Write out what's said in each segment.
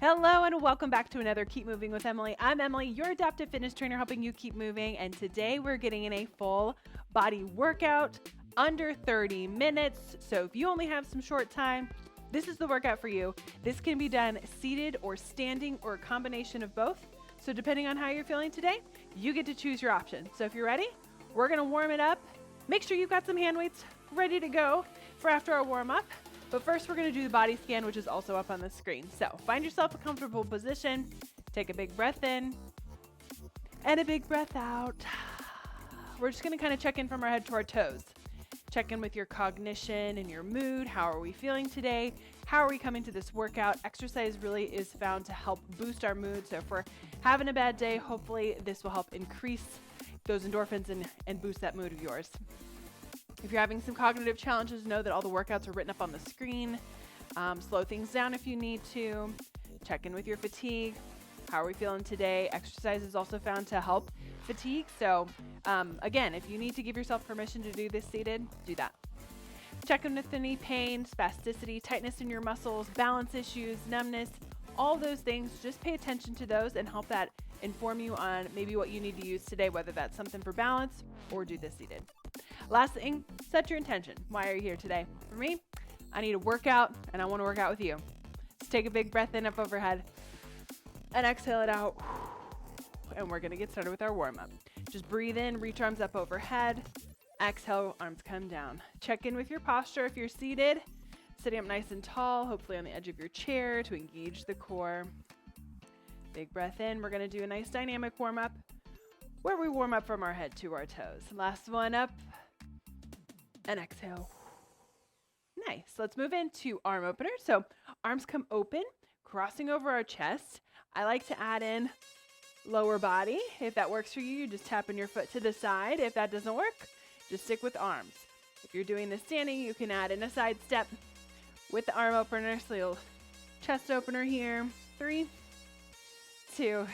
Hello and welcome back to another Keep Moving with Emily. I'm Emily, your adaptive fitness trainer helping you keep moving, and today we're getting in a full body workout under 30 minutes. So if you only have some short time, this is the workout for you. This can be done seated or standing or a combination of both. So depending on how you're feeling today, you get to choose your option. So if you're ready, we're gonna warm it up. Make sure you've got some hand weights ready to go for after our warm up. But first we're gonna do the body scan, which is also up on the screen. So find yourself a comfortable position, take a big breath in and a big breath out. We're just gonna kind of check in from our head to our toes. Check in with your cognition and your mood. How are we feeling today? How are we coming to this workout? Exercise really is found to help boost our mood. So if we're having a bad day, hopefully this will help increase those endorphins and boost that mood of yours. If you're having some cognitive challenges, know that all the workouts are written up on the screen. Slow things down if you need to. Check in with your fatigue. How are we feeling today? Exercise is also found to help fatigue. So again, if you need to give yourself permission to do this seated, do that. Check in with any pain, spasticity, tightness in your muscles, balance issues, numbness, all those things. Just pay attention to those and help that inform you on maybe what you need to use today, whether that's something for balance or do this seated. Last thing, set your intention. Why are you here today? For me, I need a workout and I want to work out with you. Let's take a big breath in up overhead and exhale it out. And we're going to get started with our warm up. Just breathe in, reach arms up overhead. Exhale, arms come down. Check in with your posture if you're seated. Sitting up nice and tall, hopefully on the edge of your chair to engage the core. Big breath in. We're going to do a nice dynamic warm up where we warm up from our head to our toes. Last one up. And exhale. Nice. Let's move into arm opener. So arms come open, crossing over our chest. I like to add in lower body. If that works for you, just tapping your foot to the side. If that doesn't work, just stick with arms. If you're doing this standing, you can add in a side step with the arm opener. So you'll chest opener here. 3, 2,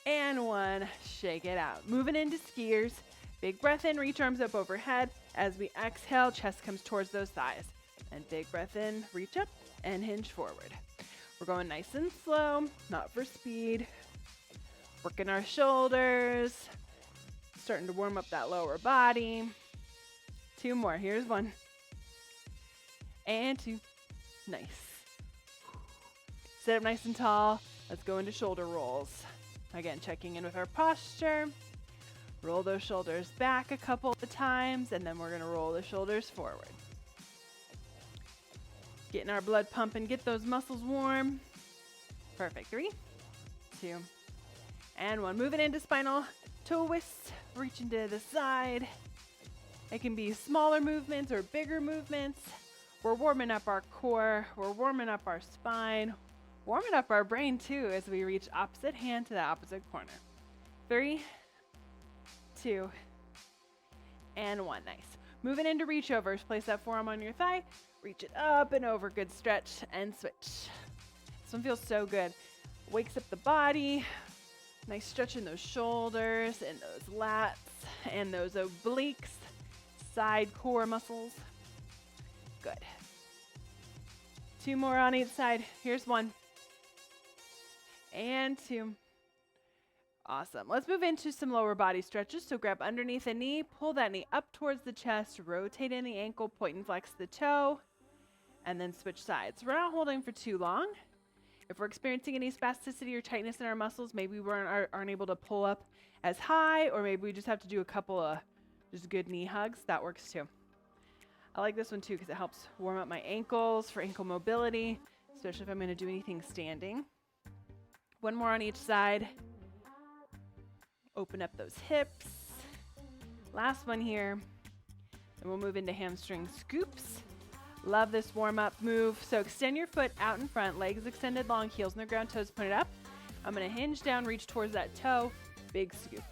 and 1. Shake it out. Moving into skiers. Big breath in, reach arms up overhead. As we exhale, chest comes towards those thighs. And big breath in, reach up and hinge forward. We're going nice and slow, not for speed. Working our shoulders. Starting to warm up that lower body. 2 more. Here's 1. And 2. Nice. Sit up nice and tall. Let's go into shoulder rolls. Again, checking in with our posture. Roll those shoulders back a couple of times, and then we're going to roll the shoulders forward. Getting our blood pumping, get those muscles warm. Perfect. 3, 2, and 1. Moving into spinal twist, reaching to the side. It can be smaller movements or bigger movements. We're warming up our core. We're warming up our spine. Warming up our brain too as we reach opposite hand to the opposite corner. 3, 2, and 1. Nice. Moving into reach overs. Place that forearm on your thigh. Reach it up and over. Good stretch and switch. This one feels so good. Wakes up the body. Nice stretch in those shoulders and those lats and those obliques. Side core muscles. Good. 2 more on each side. Here's 1. And 2. Awesome. Let's move into some lower body stretches. So grab underneath the knee, pull that knee up towards the chest, rotate in the ankle, point and flex the toe, and then switch sides. We're not holding for too long. If we're experiencing any spasticity or tightness in our muscles, maybe we aren't able to pull up as high, or maybe we just have to do a couple of just good knee hugs. That works too. I like this one too because it helps warm up my ankles for ankle mobility, especially if I'm going to do anything standing. 1 more on each side. Open up those hips. Last one here. And we'll move into hamstring scoops. Love this warm-up move. So extend your foot out in front, legs extended long, heels on the ground, toes pointed up. I'm going to hinge down, reach towards that toe, big scoop.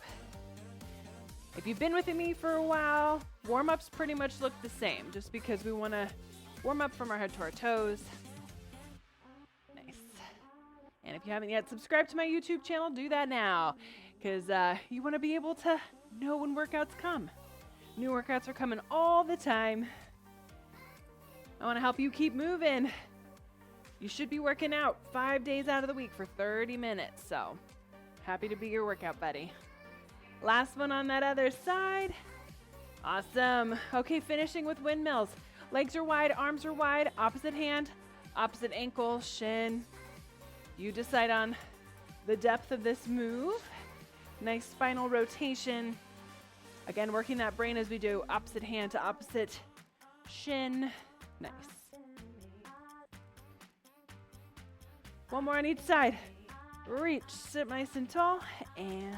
If you've been with me for a while, warm-ups pretty much look the same, just because we want to warm up from our head to our toes. Nice. And if you haven't yet subscribed to my YouTube channel, do that now. Because you want to be able to know when workouts come. New workouts are coming all the time. I want to help you keep moving. You should be working out 5 days out of the week for 30 minutes. So happy to be your workout buddy. Last one on that other side. Awesome. Okay, finishing with windmills. Legs are wide, arms are wide, opposite hand, opposite ankle, shin. You decide on the depth of this move. Nice spinal rotation. Again, working that brain as we do opposite hand to opposite shin. Nice. One more on each side. Reach, sit nice and tall, and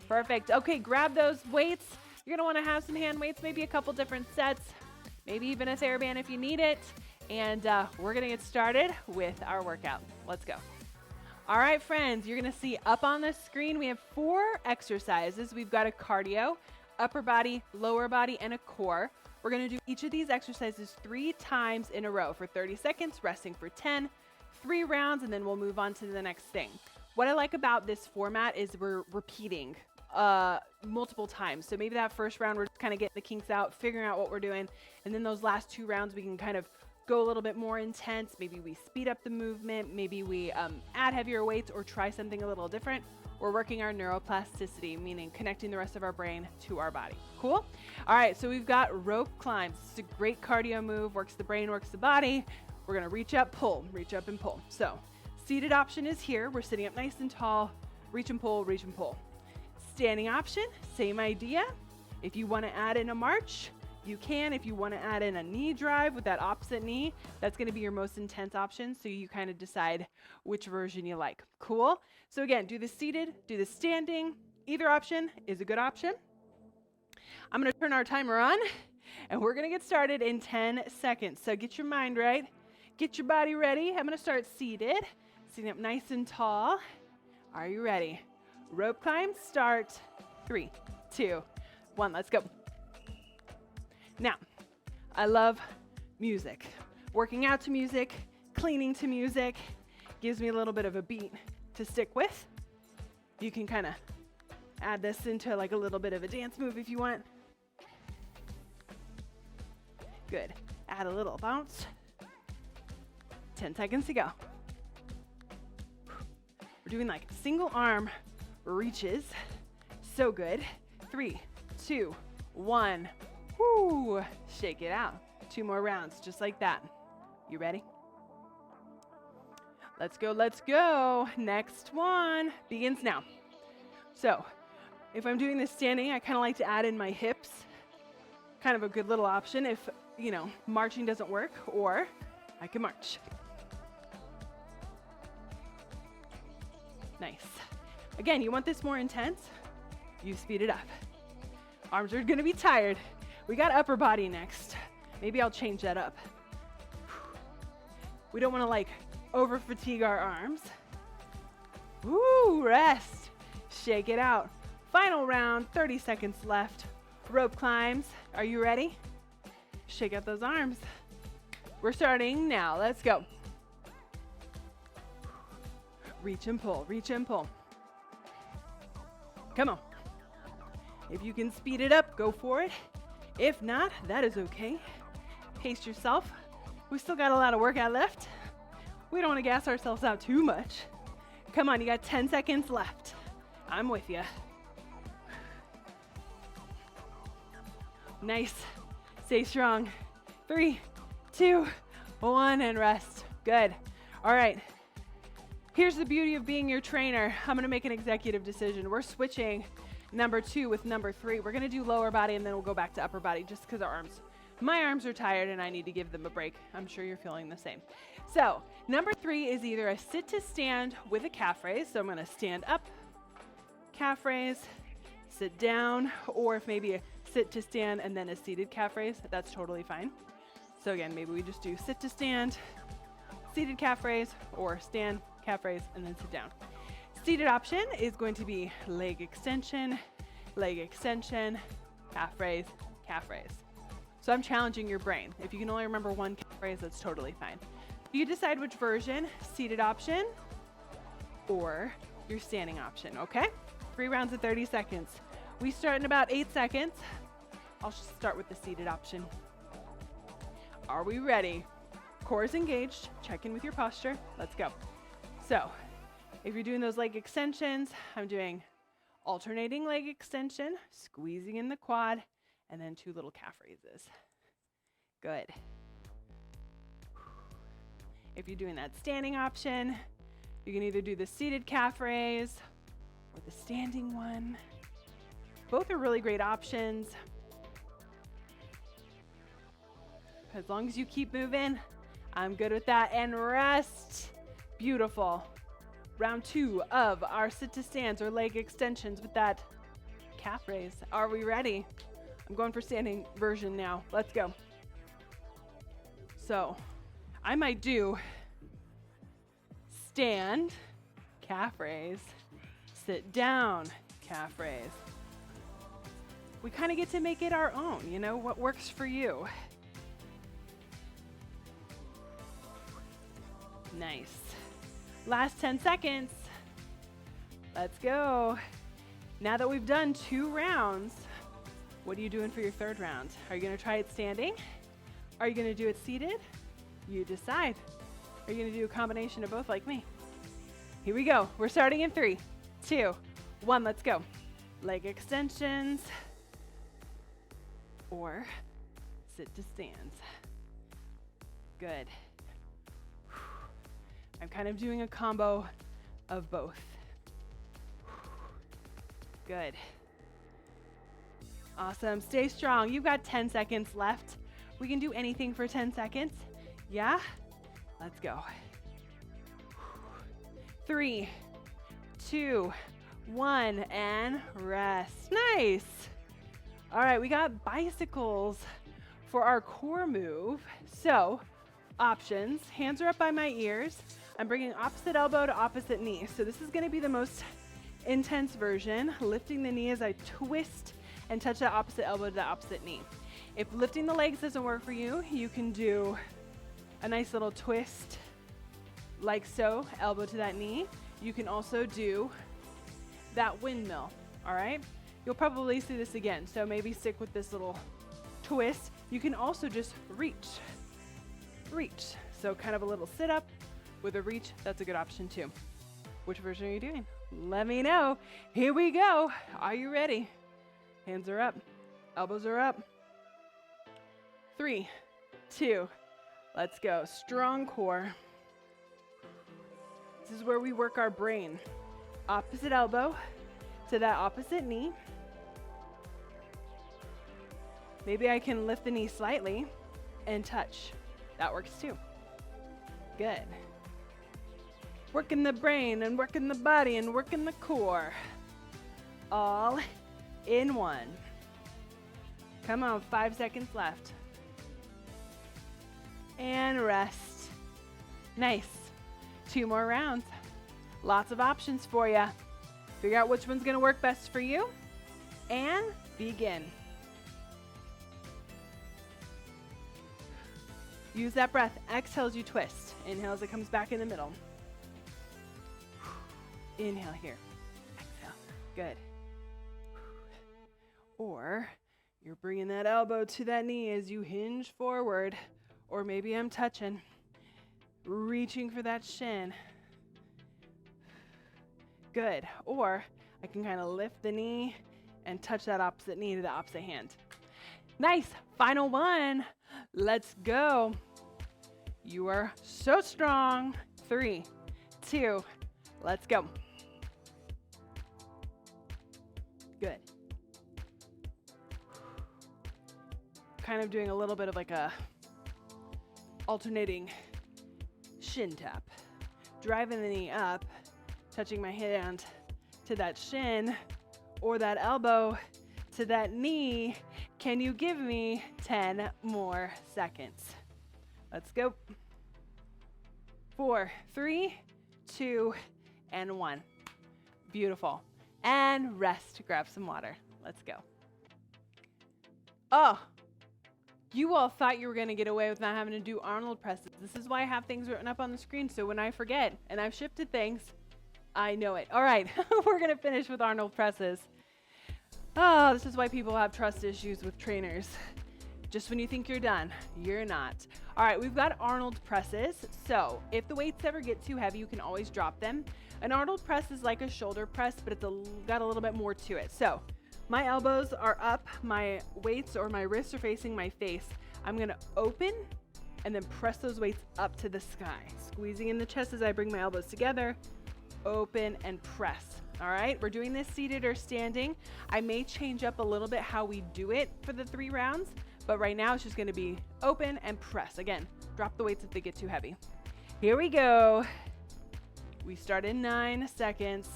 perfect. Okay, grab those weights. You're gonna wanna have some hand weights, maybe a couple different sets, maybe even a TheraBand if you need it. And we're gonna get started with our workout. Let's go. All right, friends, you're gonna see up on the screen, we have 4 exercises. We've got a cardio, upper body, lower body, and a core. We're gonna do each of these exercises 3 times in a row for 30 seconds, resting for 10, 3 rounds, and then we'll move on to the next thing. What I like about this format is we're repeating multiple times. So maybe that first round, we're just kind of getting the kinks out, figuring out what we're doing. And then those last 2 rounds, we can kind of go a little bit more intense. Maybe we speed up the movement. Maybe we add heavier weights or try something a little different. We're working our neuroplasticity, meaning connecting the rest of our brain to our body. Cool? All right, so we've got rope climbs. It's a great cardio move, works the brain, works the body. We're gonna reach up and pull. So seated option is here. We're sitting up nice and tall, reach and pull, reach and pull. Standing option, same idea. If you wanna add in a march, you can. If you wanna add in a knee drive with that opposite knee, that's gonna be your most intense option. So you kind of decide which version you like. Cool? So again, do the seated, do the standing. Either option is a good option. I'm gonna turn our timer on and we're gonna get started in 10 seconds. So get your mind right. Get your body ready. I'm gonna start seated, sitting up nice and tall. Are you ready? Rope climb, start. 3, 2, 1, let's go. Now, I love music. Working out to music, cleaning to music, gives me a little bit of a beat to stick with. You can kind of add this into like a little bit of a dance move if you want. Good. Add a little bounce. 10 seconds to go. We're doing like single arm reaches. So good. 3, 2, 1. Woo! Shake it out. 2 more rounds, just like that. You ready? Let's go, let's go. Next one begins now. So, if I'm doing this standing, I kind of like to add in my hips. Kind of a good little option if, marching doesn't work, or I can march. Nice. Again, you want this more intense, you speed it up. Arms are gonna be tired. We got upper body next. Maybe I'll change that up. We don't wanna over fatigue our arms. Woo, rest. Shake it out. Final round, 30 seconds left. Rope climbs. Are you ready? Shake out those arms. We're starting now. Let's go. Reach and pull, reach and pull. Come on. If you can speed it up, go for it. If not, that is okay. Pace yourself. We still got a lot of workout left. We don't want to gas ourselves out too much. Come on, you got 10 seconds left. I'm with you. Nice. Stay strong. 3, 2, 1, and rest. Good. All right. Here's the beauty of being your trainer. I'm gonna make an executive decision. We're switching number 2 with number 3. We're gonna do lower body and then we'll go back to upper body just because my arms are tired and I need to give them a break. I'm sure you're feeling the same. So number 3 is either a sit to stand with a calf raise. So I'm gonna stand up, calf raise, sit down, or if maybe a sit to stand and then a seated calf raise, that's totally fine. So again, maybe we just do sit to stand, seated calf raise, or stand, calf raise, and then sit down. Seated option is going to be leg extension, calf raise, calf raise. So I'm challenging your brain. If you can only remember one calf raise, that's totally fine. You decide which version, seated option or your standing option, okay? 3 rounds of 30 seconds. We start in about 8 seconds. I'll start with the seated option. Are we ready? core is engaged. Check in with your posture. Let's go. So if you're doing those leg extensions, I'm doing alternating leg extension, squeezing in the quad, and then 2 little calf raises. Good. If you're doing that standing option, you can either do the seated calf raise or the standing one. Both are really great options. As long as you keep moving, I'm good with that. And rest. Beautiful. Round 2 of our sit to stands or leg extensions with that calf raise. Are we ready? I'm going for standing version now. Let's go. So I might do stand, calf raise, sit down, calf raise. We kind of get to make it our own, you know, what works for you. Nice. Last 10 seconds. Let's go. Now that we've done 2 rounds, what are you doing for your 3rd round? Are you going to try it standing? Are you going to do it seated? You decide. Are you going to do a combination of both like me? Here we go. We're starting in 3, 2, 1. Let's go. Leg extensions or sit to stands. Good. I'm kind of doing a combo of both. Good. Awesome. Stay strong. You've got 10 seconds left. We can do anything for 10 seconds. Yeah? Let's go. 3, 2, 1, and rest. Nice. All right, we got bicycles for our core move. So, options. Hands are up by my ears. I'm bringing opposite elbow to opposite knee. So this is going to be the most intense version. Lifting the knee as I twist and touch that opposite elbow to the opposite knee. If lifting the legs doesn't work for you, you can do a nice little twist like so, elbow to that knee. You can also do that windmill, all right? You'll probably see this again, so maybe stick with this little twist. You can also just reach. So kind of a little sit up with a reach. That's a good option too. Which version are you doing? Let me know. Here we go. Are you ready? Hands are up. Elbows are up. 3, 2, let's go. Strong core. This is where we work our brain. Opposite elbow to that opposite knee. Maybe I can lift the knee slightly and touch. That works too. Good. Working the brain and working the body and working the core. All in one. Come on, 5 seconds left. And rest. Nice. 2 more rounds. Lots of options for you. Figure out which one's going to work best for you. And begin. Use that breath. Exhale as you twist. Inhale as it comes back in the middle. Inhale here. Exhale. Good. Or you're bringing that elbow to that knee as you hinge forward. Or maybe I'm touching. Reaching for that shin. Good. Or I can kind of lift the knee and touch that opposite knee to the opposite hand. Nice. Final one. Let's go. You are so strong. 3, 2, let's go. Good. Kind of doing a little bit of like a alternating shin tap. Driving the knee up, touching my hand to that shin or that elbow to that knee. Can you give me 10 more seconds? Let's go. 4, 3, 2, and 1. Beautiful. And rest. Grab some water. Let's go. Oh, you all thought you were going to get away with not having to do Arnold presses. This is why I have things written up on the screen, so when I forget and I've shifted things, I know it. All right, we're going to finish with Arnold presses. Oh, this is why people have trust issues with trainers. Just when you think you're done, you're not. All right, we've got Arnold presses. So if the weights ever get too heavy, you can always drop them. An Arnold press is like a shoulder press, but it's got a little bit more to it. So my elbows are up, my weights or my wrists are facing my face. I'm gonna open and then press those weights up to the sky. Squeezing in the chest as I bring my elbows together, open and press. All right, we're doing this seated or standing. I may change up a little bit how we do it for the 3 rounds, but right now it's just gonna be open and press. Again, drop the weights if they get too heavy. Here we go. We start in 9 seconds.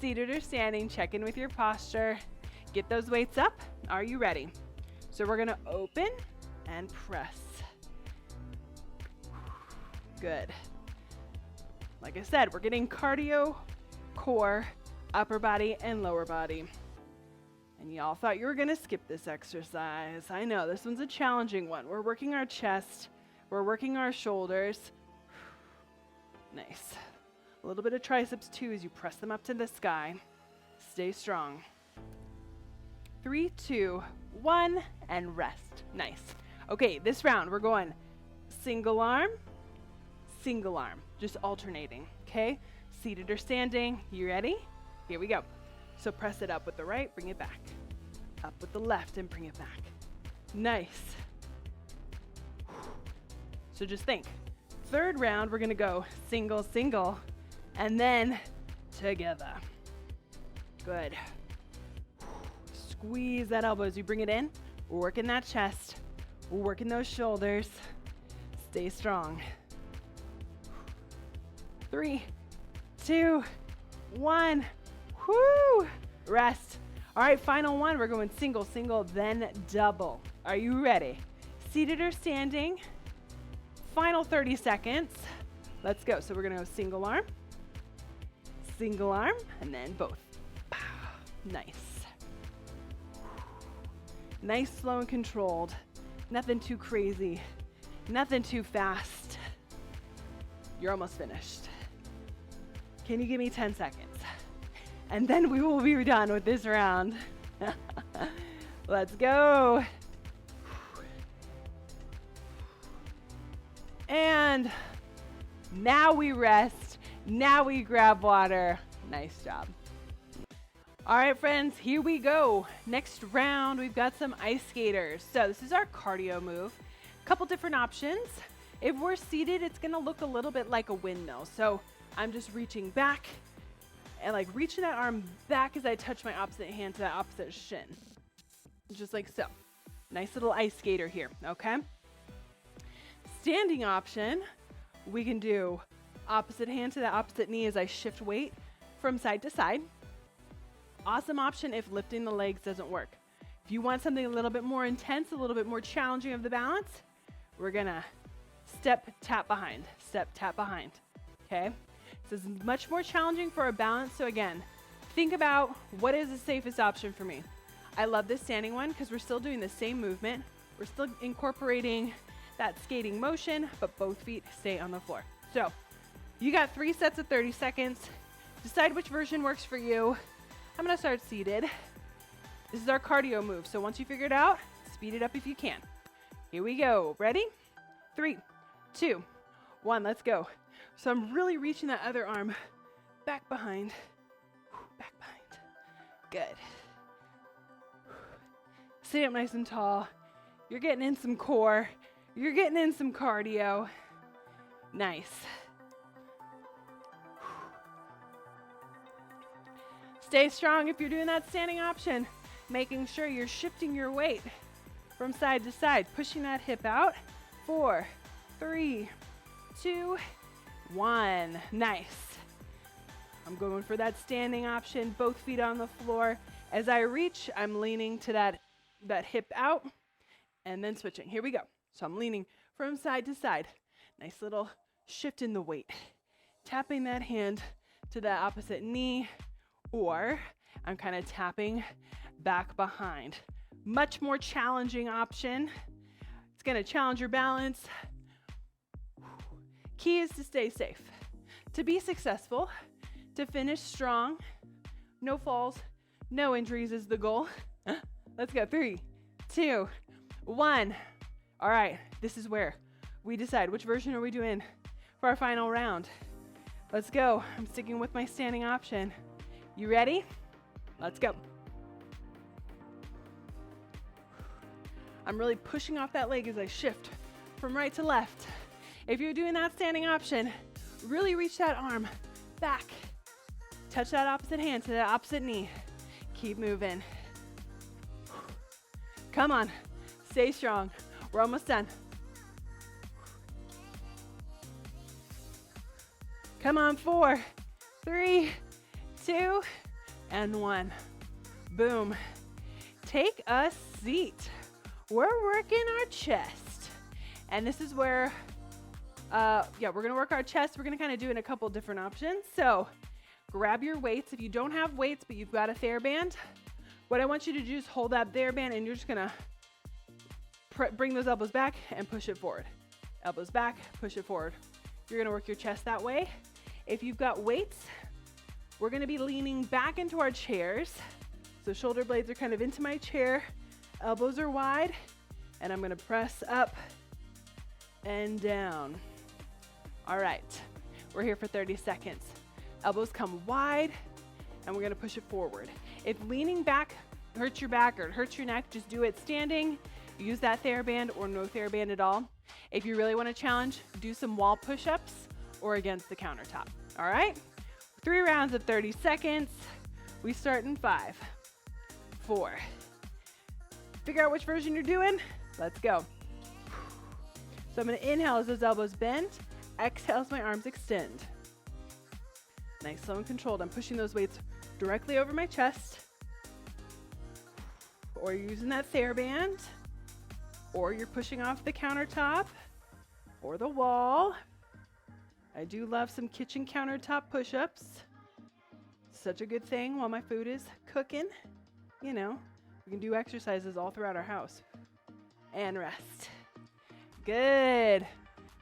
Seated or standing, check in with your posture. Get those weights up. Are you ready? So we're gonna open and press. Good. Like I said, we're getting cardio, core, upper body, and lower body. And y'all thought you were gonna skip this exercise. I know, this one's a challenging one. We're working our chest, we're working our shoulders. Nice. A little bit of triceps too as you press them up to the sky. Stay strong. 3, 2, 1, and rest. Nice. Okay, this round we're going single arm, just alternating, okay? Seated or standing, you ready? Here we go. So press it up with the right, bring it back. Up with the left and bring it back. Nice. So just think. Third round, we're gonna go single, single, and then together. Good. Squeeze that elbow as you bring it in. Working that chest, working those shoulders. Stay strong. 3, 2, 1. Whoo! Rest. All right, final one. We're going single, single, then double. Are you ready? Seated or standing. Final 30 seconds. Let's go. So we're gonna go single arm, and then both. Nice. Nice, slow, and controlled. Nothing too crazy. Nothing too fast. You're almost finished. Can you give me 10 seconds? And then we will be done with this round. Let's go. And now we rest. Now we grab water. Nice job. All right, friends, here we go. Next round, we've got some ice skaters. So this is our cardio move. Couple different options. If we're seated, it's gonna look a little bit like a windmill. So I'm just reaching back and like reaching that arm back as I touch my opposite hand to that opposite shin. Just like so. Nice little ice skater here, okay? Standing option, we can do opposite hand to the opposite knee as I shift weight from side to side. Awesome option if lifting the legs doesn't work. If you want something a little bit more intense, a little bit more challenging of the balance, we're gonna step, tap behind, okay? This is much more challenging for a balance, so again, think about what is the safest option for me. I love this standing one because we're still doing the same movement. We're still incorporating that skating motion, but both feet stay on the floor. So you got 3 sets of 30 seconds. Decide which version works for you. I'm gonna start seated. This is our cardio move, so once you figure it out, speed it up if you can. Here we go. Ready? 3, 2, 1, let's go. So I'm really reaching that other arm back behind, Good. Sit up nice and tall. You're getting in some core. You're getting in some cardio. Nice. Stay strong if you're doing that standing option, making sure you're shifting your weight from side to side, pushing that hip out. 4, 3, 2, 1. Nice. I'm going for that standing option, both feet on the floor. As I reach, I'm leaning to that hip out and then switching. Here we go. So I'm leaning from side to side. Nice little shift in the weight. Tapping that hand to the opposite knee, or I'm kind of tapping back behind. Much more challenging option. It's going to challenge your balance. Key is to stay safe. To be successful, to finish strong, no falls, no injuries is the goal. Let's go. 3, 2, 1. All right, this is where we decide which version are we doing for our final round. Let's go. I'm sticking with my standing option. You ready? Let's go. I'm really pushing off that leg as I shift from right to left. If you're doing that standing option, really reach that arm back. Touch that opposite hand to that opposite knee. Keep moving. Come on. Stay strong. We're almost done. Come on, 4, 3, 2, and 1. Boom. Take a seat. We're working our chest. And this is where, we're gonna work our chest. We're gonna kind of do it in a couple different options. So grab your weights. If you don't have weights, but you've got a TheraBand, what I want you to do is hold that TheraBand and you're just gonna bring those elbows back and push it forward. Elbows back, push it forward. You're gonna work your chest that way. If you've got weights, we're gonna be leaning back into our chairs. So shoulder blades are kind of into my chair, elbows are wide, and I'm gonna press up and down. All right, we're here for 30 seconds. Elbows come wide, and we're gonna push it forward. If leaning back hurts your back or hurts your neck, just do it standing. Use that TheraBand or no TheraBand at all. If you really wanna challenge, do some wall push-ups or against the countertop. All right? 3 rounds of 30 seconds. We start in 5, 4. Figure out which version you're doing. Let's go. So I'm gonna inhale as those elbows bend. Exhale as my arms extend. Nice, slow and controlled. I'm pushing those weights directly over my chest. Or you're using that TheraBand. Or you're pushing off the countertop or the wall. I do love some kitchen countertop push-ups. Such a good thing while my food is cooking. You know, we can do exercises all throughout our house. And rest. Good.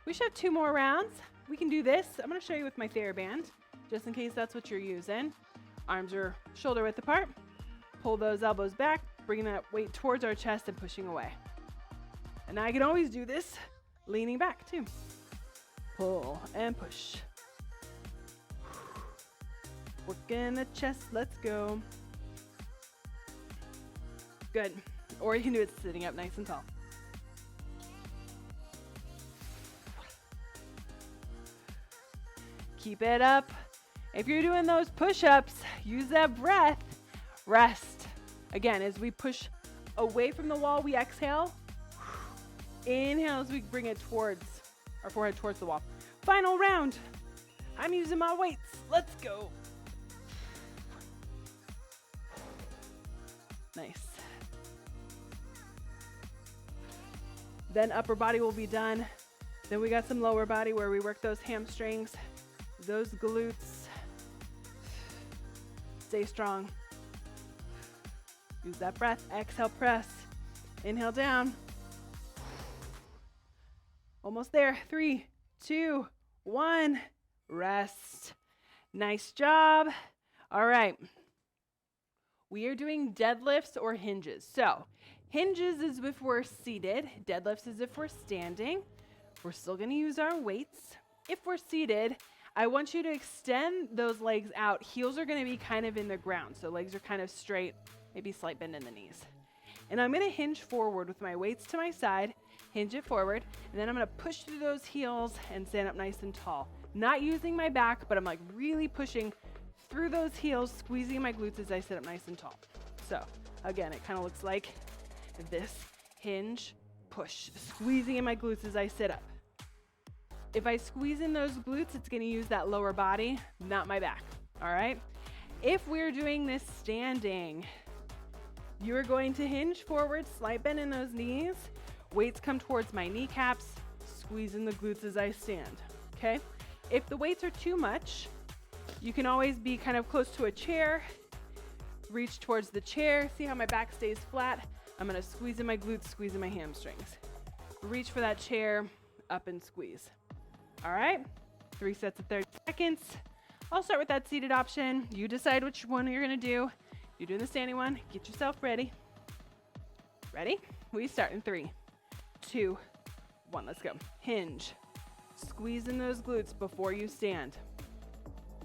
We should have 2 more rounds. We can do this. I'm gonna show you with my TheraBand, just in case that's what you're using. Arms are shoulder width apart. Pull those elbows back, bringing that weight towards our chest and pushing away. And I can always do this leaning back too. Pull and push. Working the chest, let's go. Good. Or you can do it sitting up nice and tall. Keep it up. If you're doing those push-ups, use that breath. Rest. Again, as we push away from the wall, we exhale. Inhale as we bring it towards our forehead, towards the wall. Final round. I'm using my weights. Let's go. Nice. Then upper body will be done. Then we got some lower body where we work those hamstrings, those glutes. Stay strong. Use that breath. Exhale, press. Inhale down. Almost there. 3, 2, 1. Rest. Nice job. All right. We are doing deadlifts or hinges. So hinges is if we're seated. Deadlifts is if we're standing. We're still going to use our weights. If we're seated, I want you to extend those legs out. Heels are going to be kind of in the ground. So legs are kind of straight, maybe slight bend in the knees. And I'm going to hinge forward with my weights to my side. Hinge it forward, and then I'm gonna push through those heels and stand up nice and tall. Not using my back, but I'm like really pushing through those heels, squeezing my glutes as I sit up nice and tall. So again, it kind of looks like this. Hinge, push, squeezing in my glutes as I sit up. If I squeeze in those glutes, it's gonna use that lower body, not my back, all right? If we're doing this standing, you're going to hinge forward, slight bend in those knees. Weights come towards my kneecaps, squeezing the glutes as I stand, okay? If the weights are too much, you can always be kind of close to a chair, reach towards the chair, see how my back stays flat. I'm gonna squeeze in my glutes, squeeze in my hamstrings. Reach for that chair, up and squeeze. All right, 3 sets of 30 seconds. I'll start with that seated option. You decide which one you're gonna do. You're doing the standing one, get yourself ready. Ready? We start in 3, 2, 1. Let's go. Hinge. Squeeze in those glutes before you stand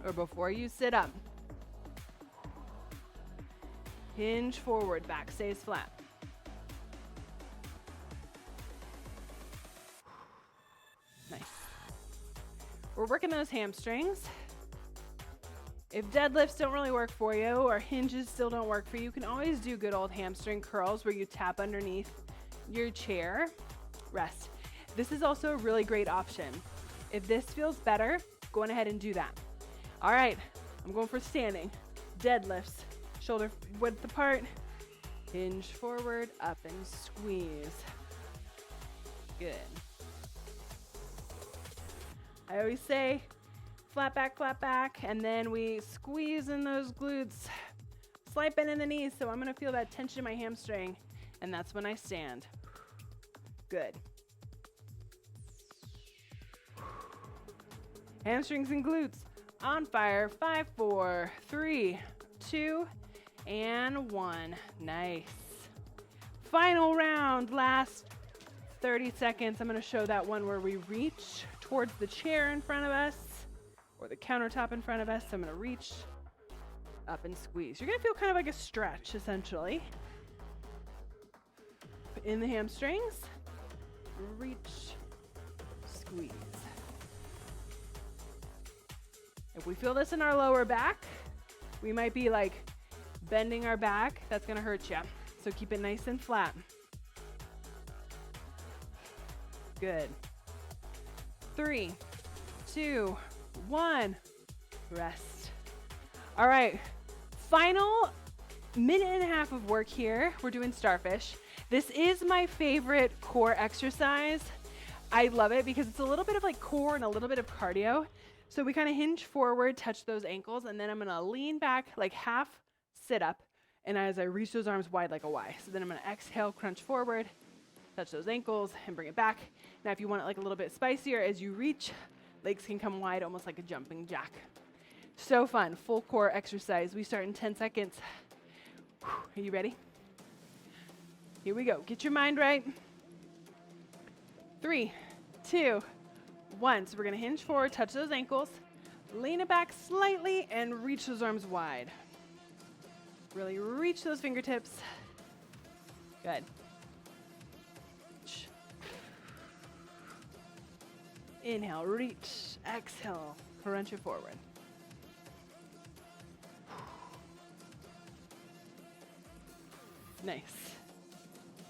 or before you sit up. Hinge forward, back stays flat. Nice. We're working those hamstrings. If deadlifts don't really work for you or hinges still don't work for you, you can always do good old hamstring curls where you tap underneath your chair. Rest. This is also a really great option. If this feels better, go on ahead and do that. All right, I'm going for standing. Deadlifts, shoulder width apart, hinge forward, up and squeeze. Good. I always say flat back, and then we squeeze in those glutes, slight bend in the knees, so I'm gonna feel that tension in my hamstring, and that's when I stand. Good. Hamstrings and glutes on fire. 5, 4, 3, 2, and 1. Nice. Final round, last 30 seconds. I'm gonna show that one where we reach towards the chair in front of us or the countertop in front of us. So I'm gonna reach up and squeeze. You're gonna feel kind of like a stretch, essentially. In the hamstrings, reach, squeeze. If we feel this in our lower back, we might be like bending our back. That's gonna hurt you. So keep it nice and flat. Good. 3, 2, 1. Rest. All right. Final minute and a half of work here. We're doing starfish. This is my favorite core exercise. I love it because it's a little bit of like core and a little bit of cardio. So we kind of hinge forward, touch those ankles, and then I'm gonna lean back like half sit up, and as I reach those arms wide like a Y. So then I'm gonna exhale, crunch forward, touch those ankles, and bring it back. Now if you want it like a little bit spicier, as you reach, legs can come wide, almost like a jumping jack. So fun, full core exercise. We start in 10 seconds. Are you ready? Here we go, get your mind right. 3, 2, 1. So we're gonna hinge forward, touch those ankles, lean it back slightly, and reach those arms wide. Really reach those fingertips. Good. Inhale, reach, exhale, crunch it forward. Nice.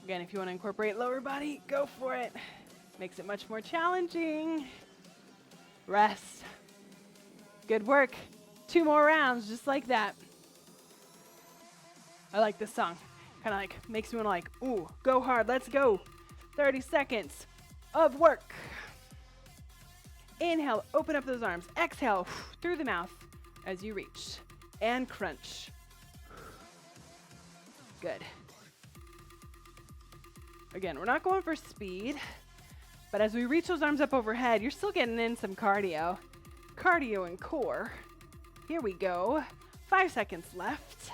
Again, if you want to incorporate lower body, go for it. Makes it much more challenging. Rest. Good work. 2 more rounds, just like that. I like this song. Kind of like makes me want to like, ooh, go hard, let's go. 30 seconds of work. Inhale, open up those arms. Exhale, through the mouth as you reach. And crunch. Good. Again, we're not going for speed, but as we reach those arms up overhead, you're still getting in some cardio. Cardio and core. Here we go. 5 seconds left.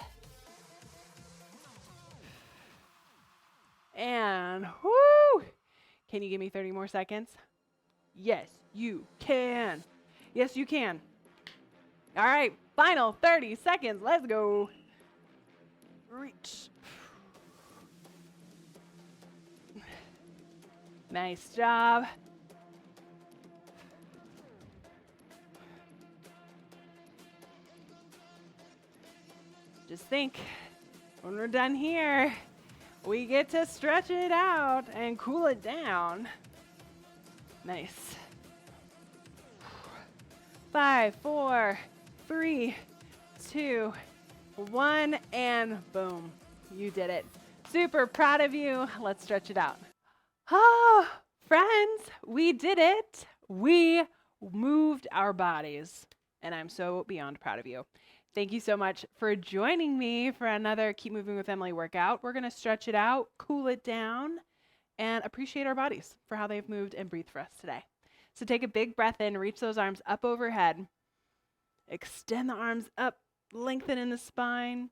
And whoo! Can you give me 30 more seconds? Yes, you can. Yes, you can. All right, final 30 seconds. Let's go. Reach. Nice job. Just think, when we're done here, we get to stretch it out and cool it down. Nice. 5, 4, 3, 2, 1, and boom. You did it. Super proud of you. Let's stretch it out. Oh, friends, we did it. We moved our bodies, and I'm so beyond proud of you. Thank you so much for joining me for another Keep Moving with Emily workout. We're going to stretch it out, cool it down, and appreciate our bodies for how they've moved and breathed for us today. So take a big breath in, reach those arms up overhead. Extend the arms up, lengthen in the spine.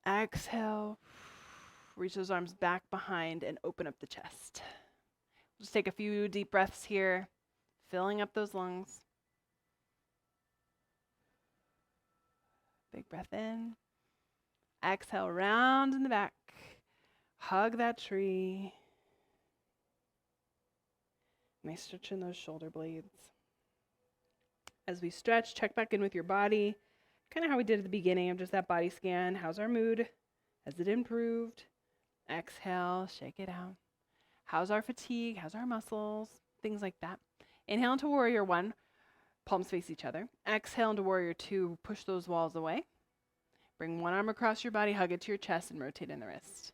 Exhale. Reach those arms back behind and open up the chest. Just take a few deep breaths here, filling up those lungs. Big breath in. Exhale, round in the back. Hug that tree. Nice stretch in those shoulder blades. As we stretch, check back in with your body. Kind of how we did at the beginning of just that body scan. How's our mood? Has it improved? Exhale, shake it out. How's our fatigue? How's our muscles? Things like that. Inhale into warrior one. Palms face each other. Exhale into warrior two. Push those walls away. Bring one arm across your body, hug it to your chest, and rotate in the wrist.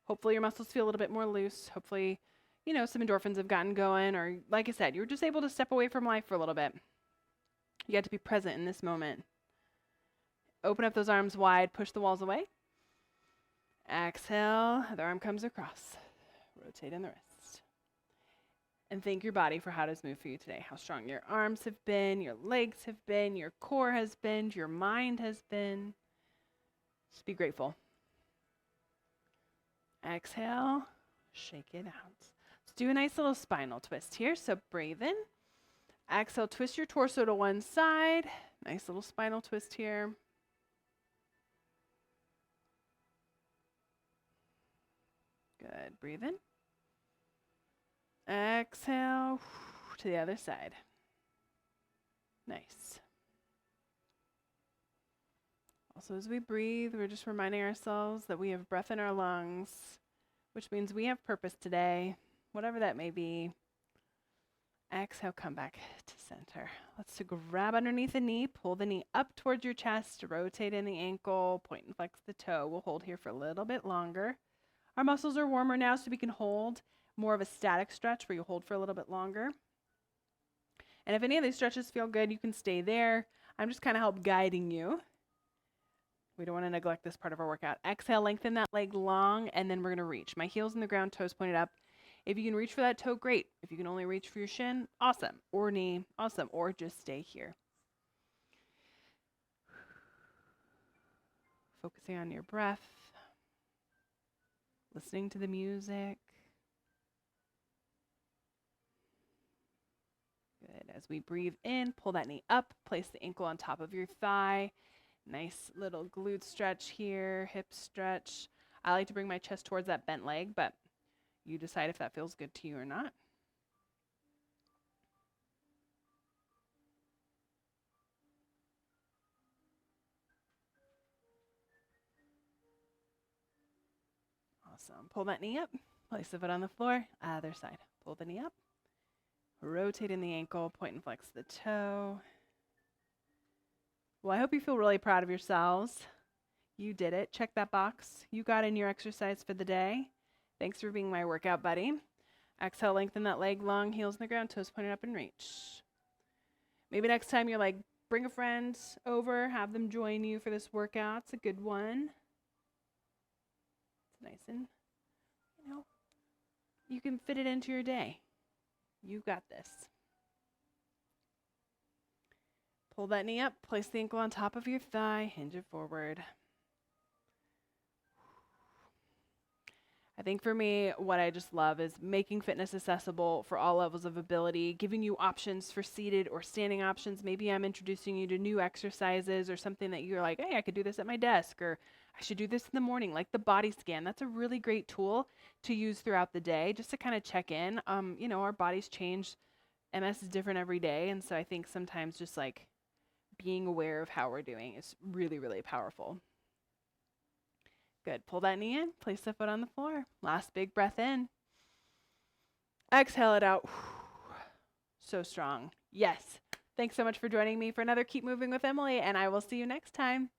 Hopefully your muscles feel a little bit more loose. Hopefully, some endorphins have gotten going, or like I said, you were just able to step away from life for a little bit. You got to be present in this moment. Open up those arms wide, push the walls away. Exhale, the arm comes across. Rotate in the wrist. And thank your body for how it has moved for you today. How strong your arms have been, your legs have been, your core has been, your mind has been. Just be grateful. Exhale, shake it out. Let's do a nice little spinal twist here. So breathe in. Exhale, twist your torso to one side. Nice little spinal twist here. Good. Breathe in. Exhale to the other side. Nice. Also, as we breathe, we're just reminding ourselves that we have breath in our lungs, which means we have purpose today, whatever that may be. Exhale, come back to center. Let's grab underneath the knee, pull the knee up towards your chest, rotate in the ankle, point and flex the toe. We'll hold here for a little bit longer. Our muscles are warmer now, so we can hold more of a static stretch where you hold for a little bit longer. And if any of these stretches feel good, you can stay there. I'm just kind of help guiding you. We don't want to neglect this part of our workout. Exhale, lengthen that leg long, and then we're going to reach. My heels in the ground, toes pointed up. If you can reach for that toe, great. If you can only reach for your shin, awesome. Or knee, awesome. Or just stay here. Focusing on your breath. Listening to the music. Good. As we breathe in, pull that knee up, place the ankle on top of your thigh. Nice little glute stretch here, hip stretch. I like to bring my chest towards that bent leg, but you decide if that feels good to you or not. Awesome. Pull that knee up, place the foot on the floor, other side. Pull the knee up, rotate in the ankle, point and flex the toe. Well, I hope you feel really proud of yourselves. You did it. Check that box. You got in your exercise for the day. Thanks for being my workout buddy. Exhale, lengthen that leg long, heels in the ground, toes pointed up and reach. Maybe next time you're like, bring a friend over, have them join you for this workout. It's a good one. It's nice and, you can fit it into your day. You got this. Pull that knee up, place the ankle on top of your thigh, hinge it forward. I think for me, what I just love is making fitness accessible for all levels of ability, giving you options for seated or standing options. Maybe I'm introducing you to new exercises or something that you're like, hey, I could do this at my desk, or I should do this in the morning, like the body scan. That's a really great tool to use throughout the day just to kind of check in. Our bodies change. MS is different every day. And so I think sometimes just like being aware of how we're doing is really, really powerful. Good. Pull that knee in. Place the foot on the floor. Last big breath in. Exhale it out. So strong. Yes. Thanks so much for joining me for another Keep Moving with Emily, and I will see you next time.